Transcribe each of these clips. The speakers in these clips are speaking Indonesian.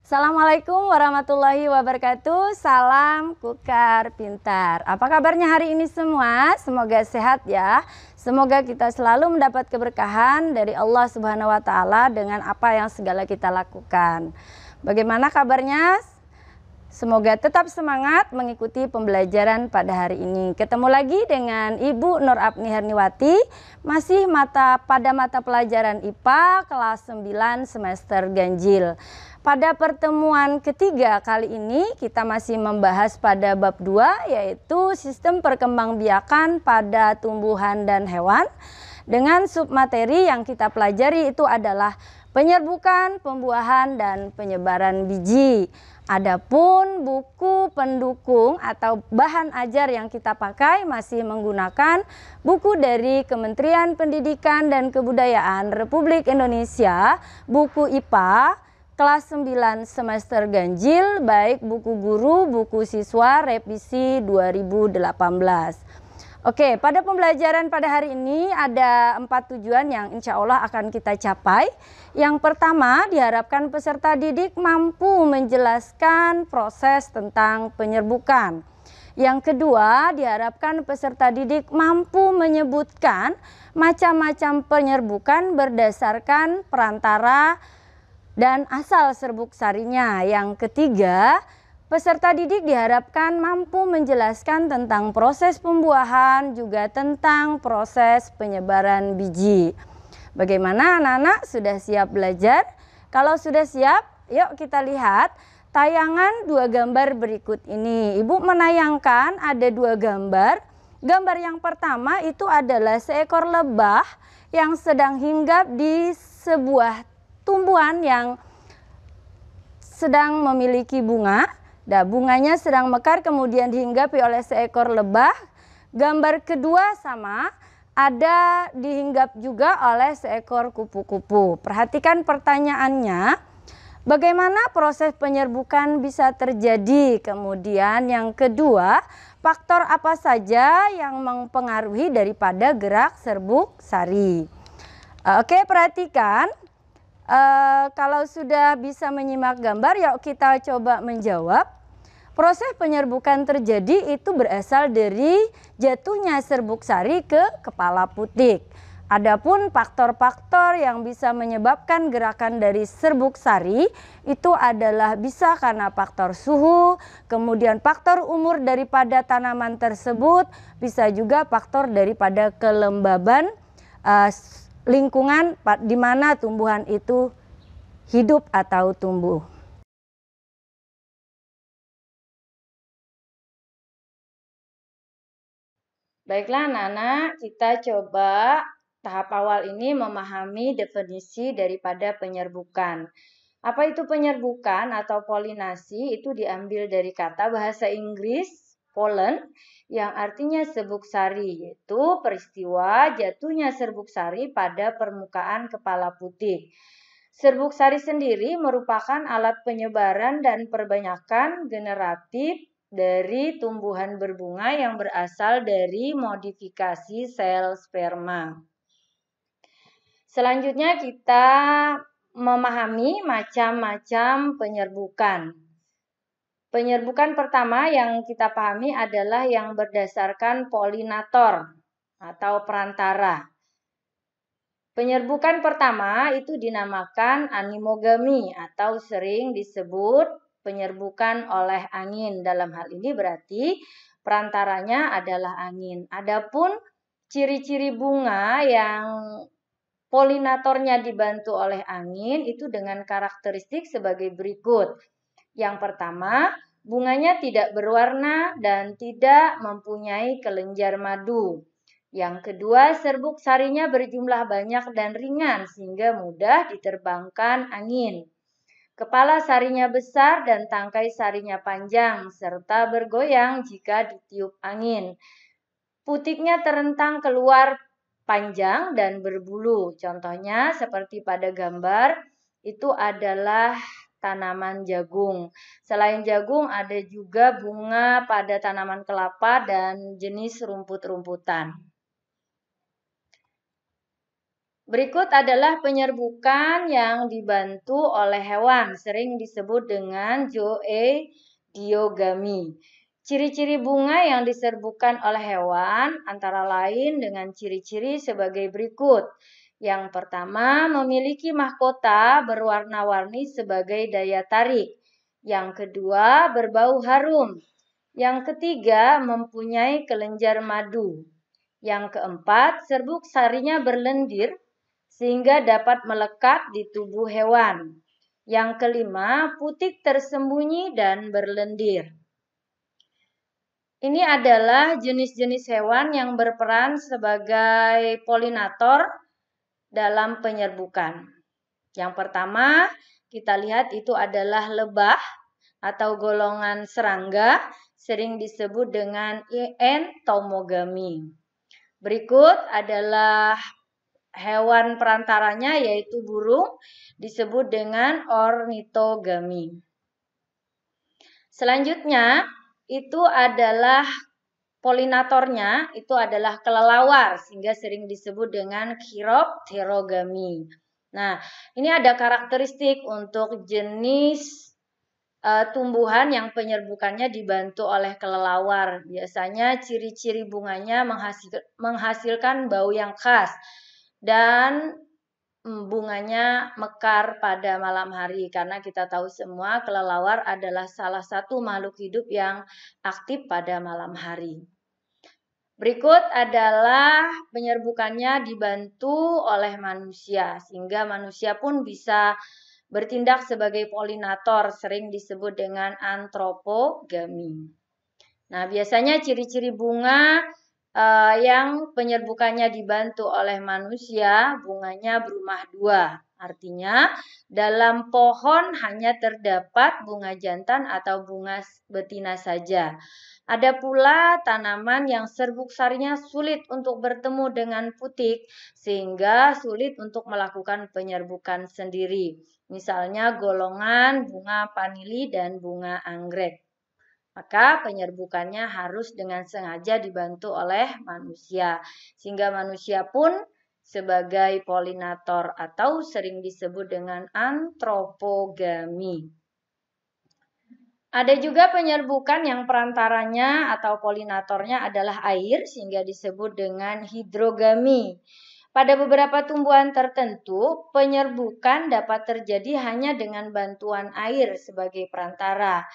Assalamualaikum warahmatullahi wabarakatuh. Salam Kukar Pintar. Apa kabarnya hari ini semua? Semoga sehat ya. Semoga kita selalu mendapat keberkahan dari Allah Subhanahu wa taala dengan apa yang segala kita lakukan. Bagaimana kabarnya? Semoga tetap semangat mengikuti pembelajaran pada hari ini. Ketemu lagi dengan Ibu Nur Apni Herniwati, masih pada mata pelajaran IPA kelas 9 semester ganjil. Pada pertemuan ketiga kali ini kita masih membahas pada bab 2, yaitu sistem perkembangbiakan pada tumbuhan dan hewan. Dengan submateri yang kita pelajari itu adalah penyerbukan, pembuahan, dan penyebaran biji. Adapun buku pendukung atau bahan ajar yang kita pakai masih menggunakan buku dari Kementerian Pendidikan dan Kebudayaan Republik Indonesia, buku IPA kelas 9 semester ganjil, baik buku guru, buku siswa revisi 2018. Oke, pada pembelajaran pada hari ini ada 4 tujuan yang insya Allah akan kita capai. Yang pertama, diharapkan peserta didik mampu menjelaskan proses tentang penyerbukan. Yang kedua, diharapkan peserta didik mampu menyebutkan macam-macam penyerbukan berdasarkan perantara dan asal serbuk sarinya. Yang ketiga, peserta didik diharapkan mampu menjelaskan tentang proses pembuahan, juga tentang proses penyebaran biji. Bagaimana anak-anak, sudah siap belajar? Kalau sudah siap, yuk kita lihat tayangan 2 gambar berikut ini. Ibu menayangkan ada 2 gambar. Gambar yang pertama itu adalah seekor lebah yang sedang hinggap di sebuah tumbuhan yang sedang memiliki bunga. Nah, bunganya sedang mekar kemudian dihinggapi oleh seekor lebah. Gambar kedua sama, ada dihinggap juga oleh seekor kupu-kupu. Perhatikan pertanyaannya, bagaimana proses penyerbukan bisa terjadi? Kemudian yang kedua, faktor apa saja yang mempengaruhi daripada gerak serbuk sari? Oke, perhatikan. Kalau sudah bisa menyimak gambar, yuk kita coba menjawab. Proses penyerbukan terjadi itu berasal dari jatuhnya serbuk sari ke kepala putik. Adapun faktor-faktor yang bisa menyebabkan gerakan dari serbuk sari itu adalah bisa karena faktor suhu, kemudian faktor umur daripada tanaman tersebut, bisa juga faktor daripada kelembaban lingkungan di mana tumbuhan itu hidup atau tumbuh. Baiklah anak-anak, kita coba tahap awal ini memahami definisi daripada penyerbukan. Apa itu penyerbukan atau polinasi? Itu diambil dari kata bahasa Inggris pollen yang artinya serbuk sari, yaitu peristiwa jatuhnya serbuk sari pada permukaan kepala putik. Serbuk sari sendiri merupakan alat penyebaran dan perbanyakan generatif dari tumbuhan berbunga yang berasal dari modifikasi sel sperma. Selanjutnya kita memahami macam-macam penyerbukan. Penyerbukan pertama yang kita pahami adalah yang berdasarkan polinator atau perantara. Penyerbukan pertama itu dinamakan animogami atau sering disebut penyerbukan oleh angin. Dalam hal ini berarti perantaranya adalah angin. Adapun ciri-ciri bunga yang polinatornya dibantu oleh angin itu dengan karakteristik sebagai berikut. Yang pertama, bunganya tidak berwarna dan tidak mempunyai kelenjar madu. Yang kedua, serbuk sarinya berjumlah banyak dan ringan sehingga mudah diterbangkan angin. Kepala sarinya besar dan tangkai sarinya panjang serta bergoyang jika ditiup angin. Putiknya terentang keluar panjang dan berbulu. Contohnya seperti pada gambar itu adalah tanaman jagung. Selain jagung ada juga bunga pada tanaman kelapa dan jenis rumput-rumputan. Berikut adalah penyerbukan yang dibantu oleh hewan, sering disebut dengan zoediogami. Ciri-ciri bunga yang diserbukan oleh hewan antara lain dengan ciri-ciri sebagai berikut. Yang pertama, memiliki mahkota berwarna-warni sebagai daya tarik. Yang kedua, berbau harum. Yang ketiga, mempunyai kelenjar madu. Yang keempat, serbuk sarinya berlendir sehingga dapat melekat di tubuh hewan. Yang kelima, putik tersembunyi dan berlendir. Ini adalah jenis-jenis hewan yang berperan sebagai polinator dalam penyerbukan. Yang pertama, kita lihat itu adalah lebah atau golongan serangga, sering disebut dengan entomogami. Berikut adalah hewan perantaranya, yaitu burung, disebut dengan ornitogami. Selanjutnya, itu adalah polinatornya, itu adalah kelelawar, sehingga sering disebut dengan chiropterogami. Nah, ini ada karakteristik untuk jenis tumbuhan yang penyerbukannya dibantu oleh kelelawar. Biasanya ciri-ciri bunganya menghasilkan bau yang khas dan bunganya mekar pada malam hari, karena kita tahu semua kelelawar adalah salah satu makhluk hidup yang aktif pada malam hari. Berikut adalah penyerbukannya dibantu oleh manusia, sehingga manusia pun bisa bertindak sebagai polinator, sering disebut dengan antropogami. Nah, biasanya ciri-ciri bunga yang penyerbukannya dibantu oleh manusia, bunganya berumah dua. Artinya, dalam pohon hanya terdapat bunga jantan atau bunga betina saja. Ada pula tanaman yang serbuk sarinya sulit untuk bertemu dengan putik, sehingga sulit untuk melakukan penyerbukan sendiri. Misalnya golongan bunga panili dan bunga anggrek. Maka penyerbukannya harus dengan sengaja dibantu oleh manusia, sehingga manusia pun sebagai polinator atau sering disebut dengan antropogami. Ada juga penyerbukan yang perantaranya atau polinatornya adalah air, sehingga disebut dengan hidrogami. Pada beberapa tumbuhan tertentu, penyerbukan dapat terjadi hanya dengan bantuan air sebagai perantara.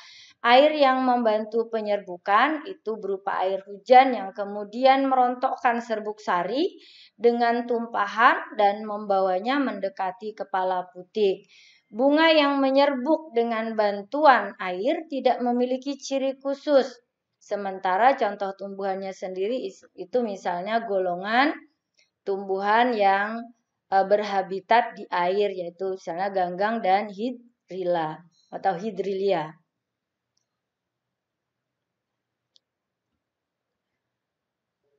Air yang membantu penyerbukan itu berupa air hujan yang kemudian merontokkan serbuk sari dengan tumpahan dan membawanya mendekati kepala putik. Bunga yang menyerbuk dengan bantuan air tidak memiliki ciri khusus. Sementara contoh tumbuhannya sendiri itu misalnya golongan tumbuhan yang berhabitat di air, yaitu misalnya ganggang dan hidrilla atau hidrilia.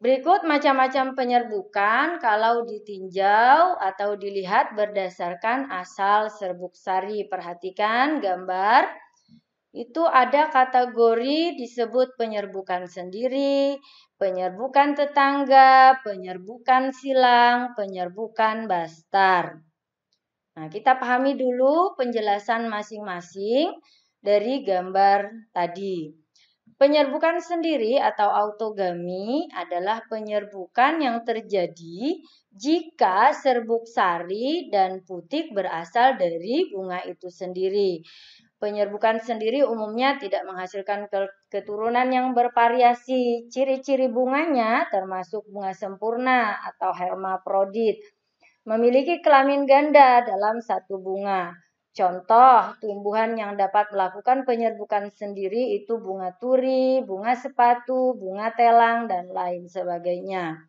Berikut macam-macam penyerbukan kalau ditinjau atau dilihat berdasarkan asal serbuk sari. Perhatikan gambar. Itu ada kategori disebut penyerbukan sendiri, penyerbukan tetangga, penyerbukan silang, penyerbukan bastar. Nah, kita pahami dulu penjelasan masing-masing dari gambar tadi. Penyerbukan sendiri atau autogami adalah penyerbukan yang terjadi jika serbuk sari dan putik berasal dari bunga itu sendiri. Penyerbukan sendiri umumnya tidak menghasilkan keturunan yang bervariasi. Ciri-ciri bunganya termasuk bunga sempurna atau hermaprodit, memiliki kelamin ganda dalam satu bunga. Contoh tumbuhan yang dapat melakukan penyerbukan sendiri itu bunga turi, bunga sepatu, bunga telang, dan lain sebagainya.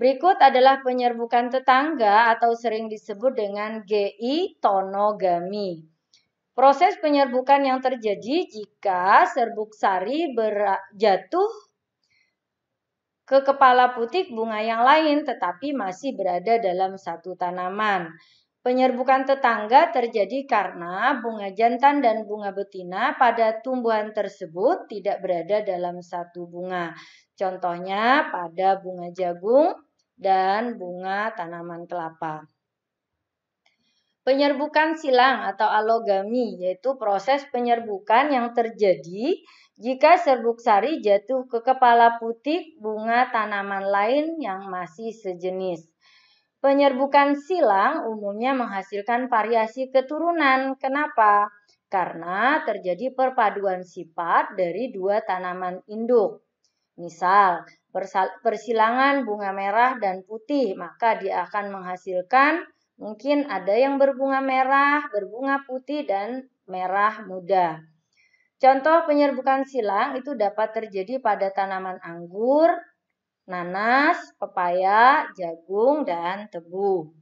Berikut adalah penyerbukan tetangga atau sering disebut dengan geitonogami. Proses penyerbukan yang terjadi jika serbuk sari jatuh ke kepala putik bunga yang lain tetapi masih berada dalam satu tanaman. Penyerbukan tetangga terjadi karena bunga jantan dan bunga betina pada tumbuhan tersebut tidak berada dalam satu bunga. Contohnya pada bunga jagung dan bunga tanaman kelapa. Penyerbukan silang atau alogami yaitu proses penyerbukan yang terjadi jika serbuk sari jatuh ke kepala putik bunga tanaman lain yang masih sejenis. Penyerbukan silang umumnya menghasilkan variasi keturunan. Kenapa? Karena terjadi perpaduan sifat dari dua tanaman induk. Misal, persilangan bunga merah dan putih, maka dia akan menghasilkan mungkin ada yang berbunga merah, berbunga putih, dan merah muda. Contoh penyerbukan silang itu dapat terjadi pada tanaman anggur, nanas, pepaya, jagung, dan tebu.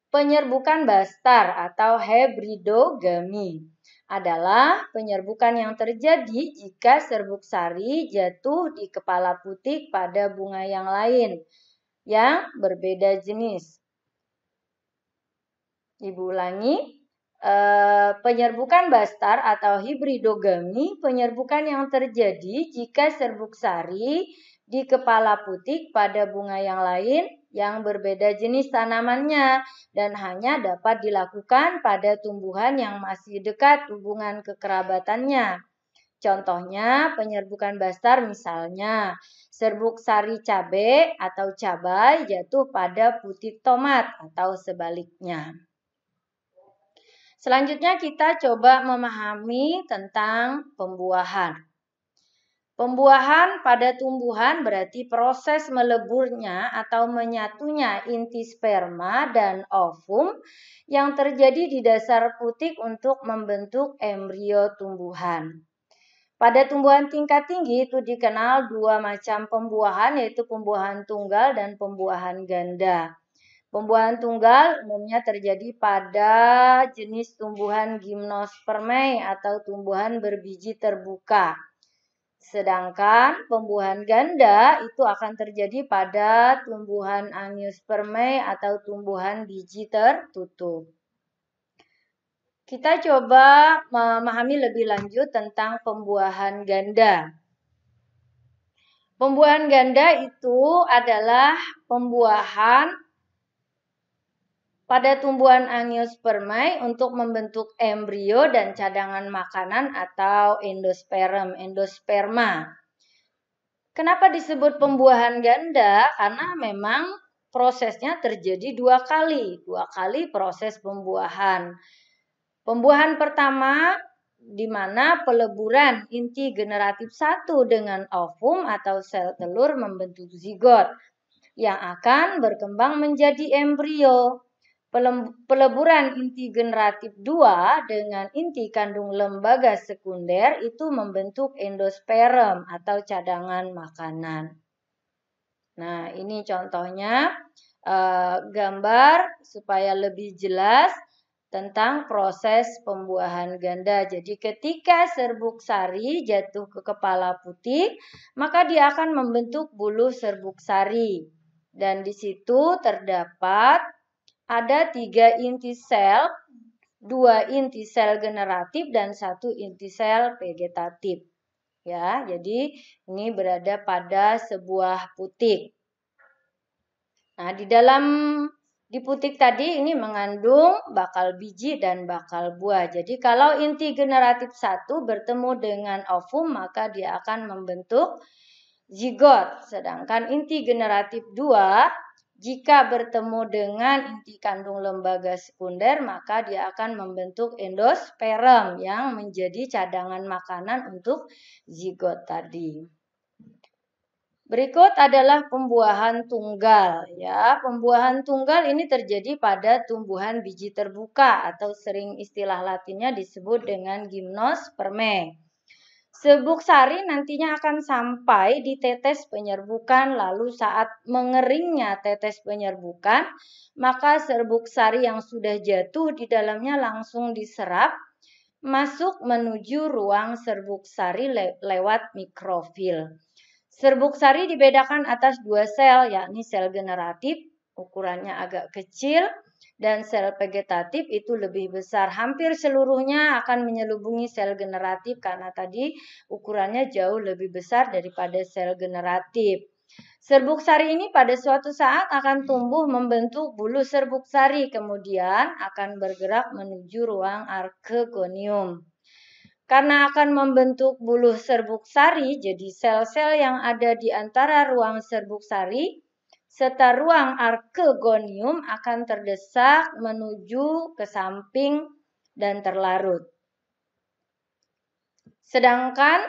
Penyerbukan bastar atau hybridogamy adalah penyerbukan yang terjadi jika serbuk sari jatuh di kepala putik pada bunga yang lain yang berbeda jenis. Ibu ulangi, penyerbukan bastar atau hybridogamy, penyerbukan yang terjadi jika serbuk sari di kepala putik pada bunga yang lain yang berbeda jenis tanamannya dan hanya dapat dilakukan pada tumbuhan yang masih dekat hubungan kekerabatannya. Contohnya penyerbukan bastar misalnya serbuk sari cabai atau cabai jatuh pada putik tomat atau sebaliknya. Selanjutnya kita coba memahami tentang pembuahan. Pembuahan pada tumbuhan berarti proses meleburnya atau menyatunya inti sperma dan ovum yang terjadi di dasar putik untuk membentuk embrio tumbuhan. Pada tumbuhan tingkat tinggi itu dikenal dua macam pembuahan yaitu pembuahan tunggal dan pembuahan ganda. Pembuahan tunggal umumnya terjadi pada jenis tumbuhan gymnospermae atau tumbuhan berbiji terbuka. Sedangkan pembuahan ganda itu akan terjadi pada tumbuhan angiospermae atau tumbuhan biji tertutup. Kita coba memahami lebih lanjut tentang pembuahan ganda. Pembuahan ganda itu adalah pembuahan pada tumbuhan angiospermae untuk membentuk embrio dan cadangan makanan atau endosperma. Kenapa disebut pembuahan ganda? Karena memang prosesnya terjadi dua kali proses pembuahan. Pembuahan pertama di mana peleburan inti generatif 1 dengan ovum atau sel telur membentuk zigot yang akan berkembang menjadi embrio. Peleburan inti generatif 2 dengan inti kandung lembaga sekunder itu membentuk endosperm atau cadangan makanan. Nah, ini contohnya gambar supaya lebih jelas tentang proses pembuahan ganda. Jadi ketika serbuk sari jatuh ke kepala putik, maka dia akan membentuk buluh serbuk sari. Dan di situ terdapat ada 3 inti sel, 2 inti sel generatif dan 1 inti sel vegetatif. Ya, jadi ini berada pada sebuah putik. Nah, di putik tadi ini mengandung bakal biji dan bakal buah. Jadi kalau inti generatif 1 bertemu dengan ovum maka dia akan membentuk zigot. Sedangkan inti generatif 2 jika bertemu dengan inti kandung lembaga sekunder maka dia akan membentuk endosperm yang menjadi cadangan makanan untuk zigot tadi. Berikut adalah pembuahan tunggal ya. Pembuahan tunggal ini terjadi pada tumbuhan biji terbuka atau sering istilah latinnya disebut dengan gymnospermae. Serbuk sari nantinya akan sampai di tetes penyerbukan, lalu saat mengeringnya tetes penyerbukan, maka serbuk sari yang sudah jatuh di dalamnya langsung diserap masuk menuju ruang serbuk sari lewat mikrofil. Serbuk sari dibedakan atas 2 sel, yakni sel generatif, ukurannya agak kecil, dan sel vegetatif itu lebih besar. Hampir seluruhnya akan menyelubungi sel generatif karena tadi ukurannya jauh lebih besar daripada sel generatif. Serbuk sari ini pada suatu saat akan tumbuh membentuk bulu serbuk sari, kemudian akan bergerak menuju ruang archegonium. Karena akan membentuk bulu serbuk sari, jadi sel-sel yang ada di antara ruang serbuk sari serta ruang archegonium akan terdesak menuju ke samping dan terlarut. Sedangkan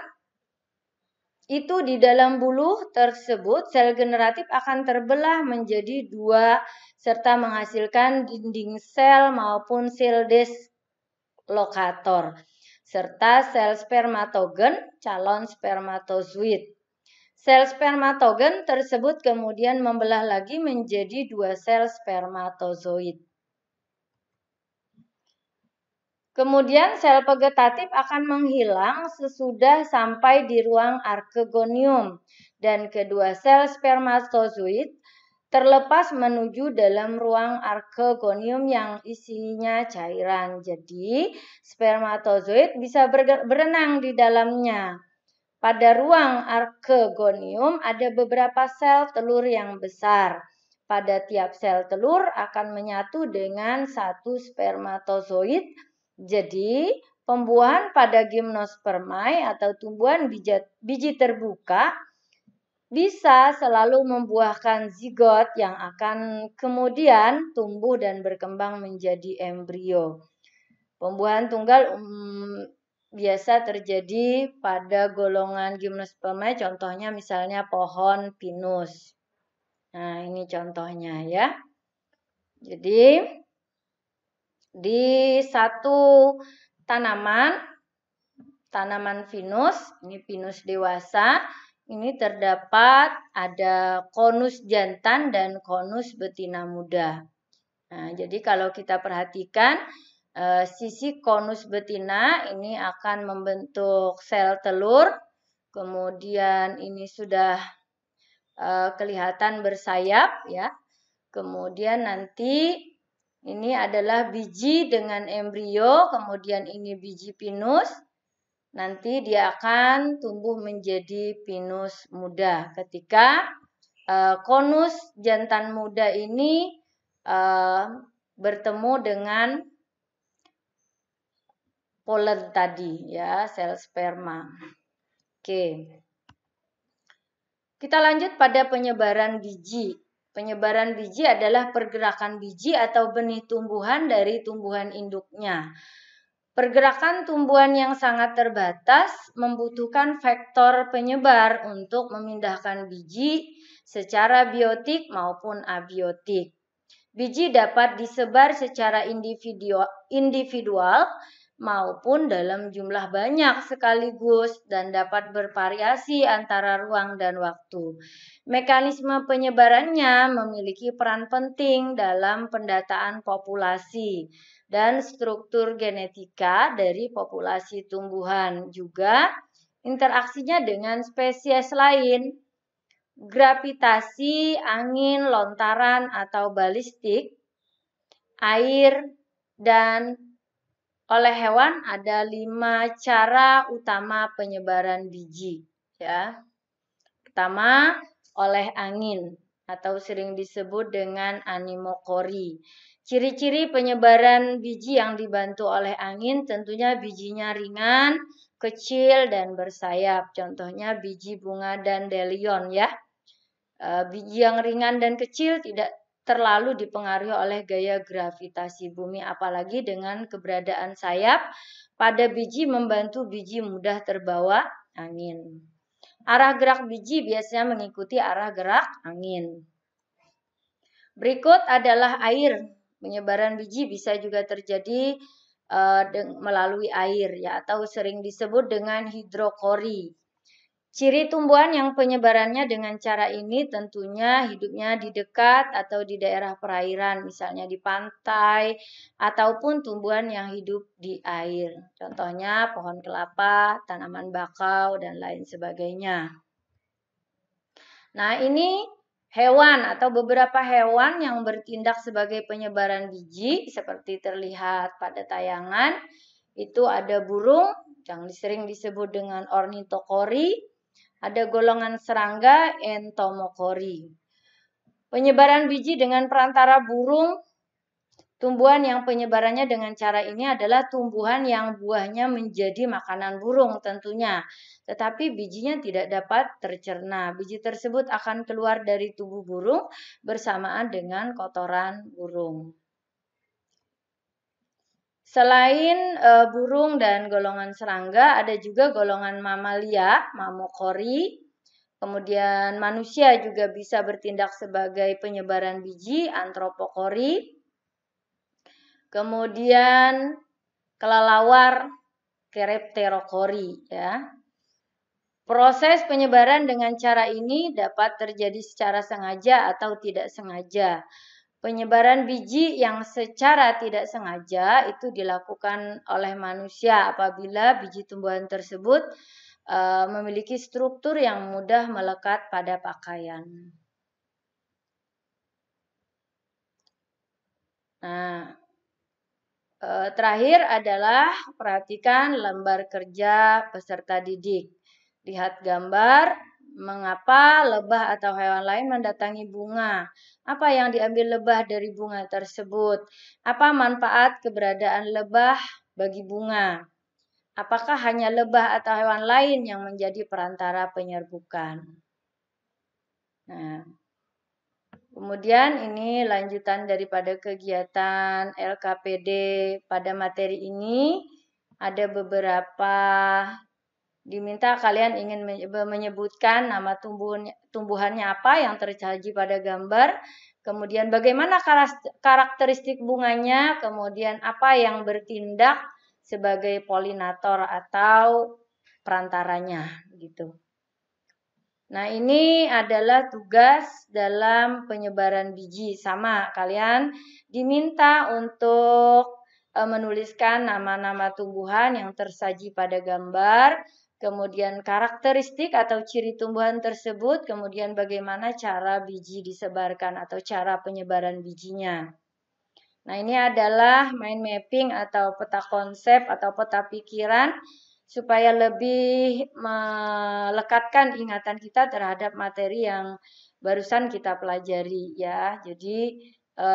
itu di dalam bulu tersebut sel generatif akan terbelah menjadi dua serta menghasilkan dinding sel maupun sel deslokator serta sel spermatogen calon spermatozoid. Sel spermatogen tersebut kemudian membelah lagi menjadi dua sel spermatozoid. Kemudian sel vegetatif akan menghilang sesudah sampai di ruang archegonium dan kedua sel spermatozoid terlepas menuju dalam ruang archegonium yang isinya cairan. Jadi spermatozoid bisa berenang di dalamnya. Pada ruang archegonium ada beberapa sel telur yang besar. Pada tiap sel telur akan menyatu dengan satu spermatozoid. Jadi, pembuahan pada gimnospermae atau tumbuhan biji terbuka bisa selalu membuahkan zigot yang akan kemudian tumbuh dan berkembang menjadi embrio. Pembuahan tunggal biasa terjadi pada golongan gimnospermae, contohnya misalnya pohon pinus. Nah, ini contohnya ya. Jadi, di satu tanaman pinus, ini pinus dewasa, ini terdapat ada konus jantan dan konus betina muda. Nah, jadi kalau kita perhatikan sisi konus betina ini akan membentuk sel telur, kemudian ini sudah kelihatan bersayap ya. Kemudian nanti ini adalah biji dengan embrio, kemudian ini biji pinus. Nanti dia akan tumbuh menjadi pinus muda ketika konus jantan muda ini bertemu dengan polen tadi ya, sel sperma. Oke. Kita lanjut pada penyebaran biji. Penyebaran biji adalah pergerakan biji atau benih tumbuhan dari tumbuhan induknya. Pergerakan tumbuhan yang sangat terbatas membutuhkan vektor penyebar untuk memindahkan biji secara biotik maupun abiotik. Biji dapat disebar secara individual maupun dalam jumlah banyak sekaligus dan dapat bervariasi antara ruang dan waktu. Mekanisme penyebarannya memiliki peran penting dalam pendataan populasi dan struktur genetika dari populasi tumbuhan. Juga interaksinya dengan spesies lain. Gravitasi, angin, lontaran atau balistik, air, dan oleh hewan ada 5 cara utama penyebaran biji. Ya. Pertama, oleh angin atau sering disebut dengan anemokori. Ciri-ciri penyebaran biji yang dibantu oleh angin tentunya bijinya ringan, kecil, dan bersayap. Contohnya biji bunga dandelion ya. Biji yang ringan dan kecil tidak terlalu dipengaruhi oleh gaya gravitasi bumi, apalagi dengan keberadaan sayap pada biji membantu biji mudah terbawa angin. Arah gerak biji biasanya mengikuti arah gerak angin. Berikut adalah air. Penyebaran biji bisa juga terjadi melalui air ya, atau sering disebut dengan hidrokori. Ciri tumbuhan yang penyebarannya dengan cara ini tentunya hidupnya di dekat atau di daerah perairan, misalnya di pantai, ataupun tumbuhan yang hidup di air. Contohnya pohon kelapa, tanaman bakau, dan lain sebagainya. Nah, ini hewan atau beberapa hewan yang bertindak sebagai penyebaran biji, seperti terlihat pada tayangan. Itu ada burung yang sering disebut dengan ornitokori, Ada golongan serangga entomokori. Penyebaran biji dengan perantara burung. Tumbuhan yang penyebarannya dengan cara ini adalah tumbuhan yang buahnya menjadi makanan burung tentunya. Tetapi bijinya tidak dapat tercerna. Biji tersebut akan keluar dari tubuh burung bersamaan dengan kotoran burung. Selain burung dan golongan serangga, ada juga golongan mamalia, mamokori. Kemudian manusia juga bisa bertindak sebagai penyebaran biji, antropokori. Kemudian kelelawar, kerepterokori ya. Proses penyebaran dengan cara ini dapat terjadi secara sengaja atau tidak sengaja. Penyebaran biji yang secara tidak sengaja itu dilakukan oleh manusia apabila biji tumbuhan tersebut memiliki struktur yang mudah melekat pada pakaian. Nah, terakhir adalah perhatikan lembar kerja peserta didik. Lihat gambar, mengapa lebah atau hewan lain mendatangi bunga? Apa yang diambil lebah dari bunga tersebut? Apa manfaat keberadaan lebah bagi bunga? Apakah hanya lebah atau hewan lain yang menjadi perantara penyerbukan? Nah, kemudian ini lanjutan daripada kegiatan LKPD pada materi ini. Ada beberapa diminta kalian ingin menyebutkan nama tumbuhannya apa yang tersaji pada gambar. Kemudian bagaimana karakteristik bunganya. Kemudian apa yang bertindak sebagai polinator atau perantaranya gitu. Nah, ini adalah tugas dalam penyebaran biji. Sama, kalian diminta untuk menuliskan nama-nama tumbuhan yang tersaji pada gambar, kemudian karakteristik atau ciri tumbuhan tersebut, kemudian bagaimana cara biji disebarkan atau cara penyebaran bijinya. Nah, ini adalah mind mapping atau peta konsep atau peta pikiran supaya lebih melekatkan ingatan kita terhadap materi yang barusan kita pelajari ya. Jadi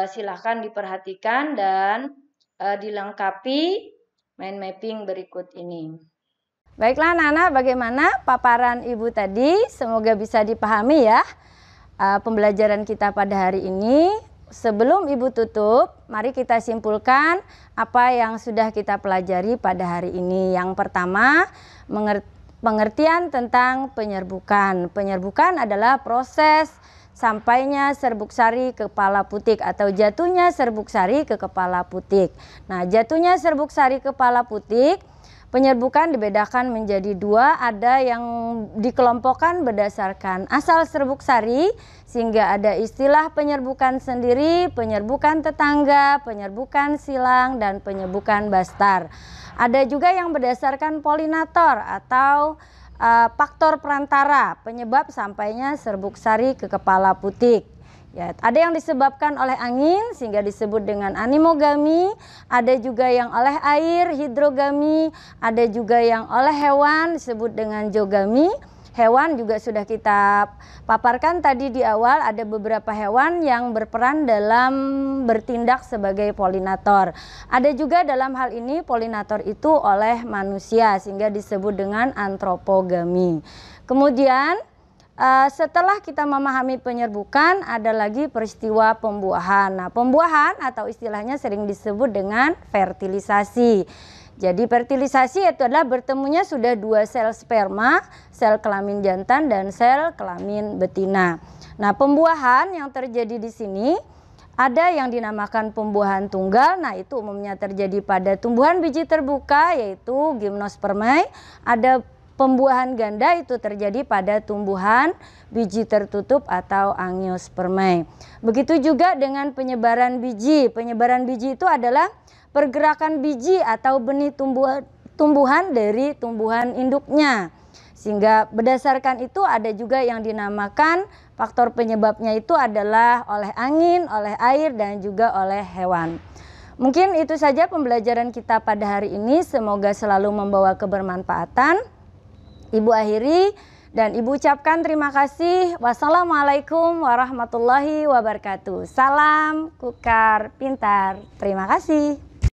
silahkan diperhatikan dan dilengkapi mind mapping berikut ini. Baiklah anak-anak, bagaimana paparan Ibu tadi? Semoga bisa dipahami ya pembelajaran kita pada hari ini. Sebelum Ibu tutup, mari kita simpulkan apa yang sudah kita pelajari pada hari ini. Yang pertama, pengertian tentang penyerbukan. Penyerbukan adalah proses sampainya serbuk sari ke kepala putik atau jatuhnya serbuk sari ke kepala putik. Nah, jatuhnya serbuk sari ke kepala putik, penyerbukan dibedakan menjadi dua, ada yang dikelompokkan berdasarkan asal serbuk sari, sehingga ada istilah penyerbukan sendiri, penyerbukan tetangga, penyerbukan silang, dan penyerbukan bastar. Ada juga yang berdasarkan polinator atau faktor perantara, penyebab sampainya serbuk sari ke kepala putik. Ya, ada yang disebabkan oleh angin sehingga disebut dengan animogami, ada juga yang oleh air hidrogami, ada juga yang oleh hewan disebut dengan zoogami. Hewan juga sudah kita paparkan tadi di awal, ada beberapa hewan yang berperan dalam bertindak sebagai polinator. Ada juga dalam hal ini polinator itu oleh manusia sehingga disebut dengan antropogami. Kemudian setelah kita memahami penyerbukan, ada lagi peristiwa pembuahan. Nah, pembuahan atau istilahnya sering disebut dengan fertilisasi. Jadi fertilisasi itu adalah bertemunya sudah dua sel sperma, sel kelamin jantan dan sel kelamin betina. Nah, pembuahan yang terjadi di sini ada yang dinamakan pembuahan tunggal. Nah, itu umumnya terjadi pada tumbuhan biji terbuka yaitu gimnospermae. Ada pembuahan ganda itu terjadi pada tumbuhan biji tertutup atau angiospermae. Begitu juga dengan penyebaran biji. Penyebaran biji itu adalah pergerakan biji atau benih tumbuhan dari tumbuhan induknya. Sehingga berdasarkan itu ada juga yang dinamakan faktor penyebabnya itu adalah oleh angin, oleh air, dan juga oleh hewan. Mungkin itu saja pembelajaran kita pada hari ini. Semoga selalu membawa kebermanfaatan. Ibu akhiri Dan Ibu ucapkan terima kasih. Wassalamualaikum warahmatullahi wabarakatuh. Salam Kukar Pintar. Terima kasih.